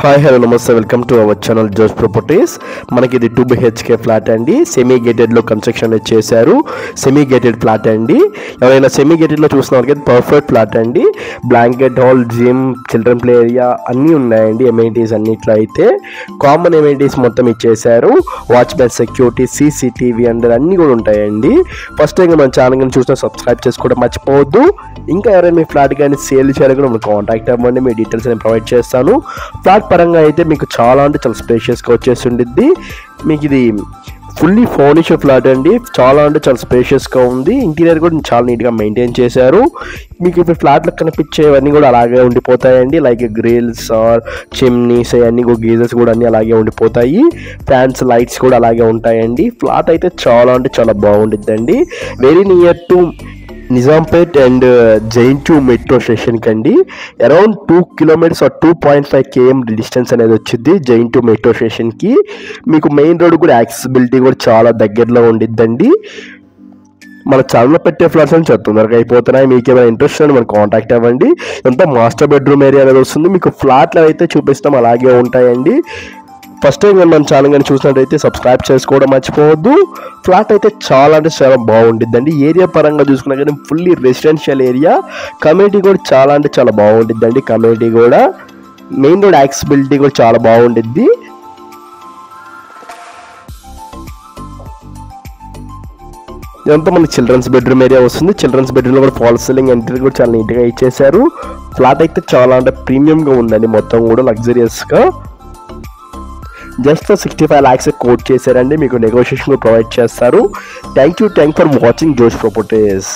Hi hello నమస్తే welcome to our channel జోష్ properties. మనకి ఇది 2 BHK ఫ్లాట్ అండి. సెమీ గేటెడ్లో కన్స్ట్రక్షన్ చేశారు. సెమీ గేటెడ్ ఫ్లాట్ అండి. ఎవరైనా సెమీ గేటెడ్లో చూసిన వాళ్ళకి పర్ఫెక్ట్ ఫ్లాట్ అండి. Blanket hall, gym, children play area అన్నీ ఉన్నాయండి. ఎమ్యూనిటీస్ అన్నిట్లో అయితే కామన్ ఎమ్యూనిటీస్ మొత్తం ఇచ్చేశారు. వాచ్మెన్, సెక్యూరిటీ, CCTV అండ్ అన్నీ కూడా ఉంటాయండి. ఫస్ట్ టైం మన ఛానల్ కానీ చూసిన సబ్స్క్రైబ్ చేసుకోవడం మర్చిపోవద్దు. ఇంకా ఎవరైనా మీ ఫ్లాట్ కానీ సేల్ చేయాలి కూడా మీరు కాంటాక్ట్ అవ్వండి. మీ డీటెయిల్స్ నేను ప్రొవైడ్ చేస్తాను. ఫ్లాట్ పరంగా అయితే మీకు చాలా అంటే చాలా స్పేషియస్గా వచ్చేసి ఉండిద్ది. మీకు ఇది ఫుల్లీ ఫర్నిచర్ ఫ్లాట్ అండి. చాలా అంటే చాలా స్పేషియస్గా ఉంది. ఇంటీరియర్ కూడా చాలా నీట్గా మెయింటైన్ చేశారు. మీకు ఇప్పుడు ఫ్లాట్లో కనిపించేవన్నీ కూడా అలాగే ఉండిపోతాయండి. లైక్ గ్రిల్స్ ఆర్ చిమ్నీస్ అవన్నీ కూడా గీజర్స్ కూడా అన్నీ అలాగే ఉండిపోతాయి. ఫ్యాన్స్, లైట్స్ కూడా అలాగే ఉంటాయండి. ఫ్లాట్ అయితే చాలా అంటే చాలా బాగుండిద్దండి. Very near to Nizampet and జైన్2 మెట్రో స్టేషన్కి అండి. Around 2 kilometers or 2.5 km distance అనేది వచ్చింది జైన్2 మెట్రో స్టేషన్కి. మీకు మెయిన్ రోడ్ కూడా యాక్సెసిబిలిటీ కూడా చాలా దగ్గరలో ఉండిద్దండి. మన ఛానల్లో పెట్టే ఫ్లాట్స్ అని తొందరగా అయిపోతున్నాయి. మీకు ఏమైనా ఇంట్రెస్ట్ అని మనకు కాంటాక్ట్ అవ్వండి. ఎంత మాస్టర్ బెడ్రూమ్ ఏరియా అనేది వస్తుంది. మీకు ఫ్లాట్లు అయితే చూపిస్తాం అలాగే ఉంటాయండి. ఫస్ట్ టైం కానీ మన ఛానల్ కానీ చూసినట్టయితే సబ్స్క్రైబ్ చేసుకోవడం మర్చిపోవద్దు. ఫ్లాట్ అయితే చాలా అంటే చాలా బాగుంటుందండి. ఏరియా పరంగా చూసుకున్నా కానీ ఫుల్లీ రెసిడెన్షియల్ ఏరియా. కమ్యూనిటీ కూడా చాలా అంటే చాలా బాగుంటుందండి. కమ్యూనిటీ కూడా మెయిన్ రోడ్ యాక్సెసిబిలిటీ కూడా చాలా బాగుంటుంది. ఇదంతా మనకి చిల్డ్రన్స్ బెడ్రూమ్ ఏరియా వస్తుంది. చిల్డ్రన్స్ బెడ్రూమ్లో కూడా ఫాల్ సీలింగ్ ఇంటీరియర్ కూడా చాలా నీట్గా ఇచ్చేసారు. ఫ్లాట్ అయితే చాలా అంటే ప్రీమియంగా ఉందండి. మొత్తం కూడా లగ్జరియస్గా జస్ట్ 65 lakhs కోట్ చేశారండి. మీకు నెగోషియేషన్ ప్రొవైడ్ చేస్తారు. థ్యాంక్ యూ ఫర్ వాచింగ్ జోష్ ప్రాపర్టీస్.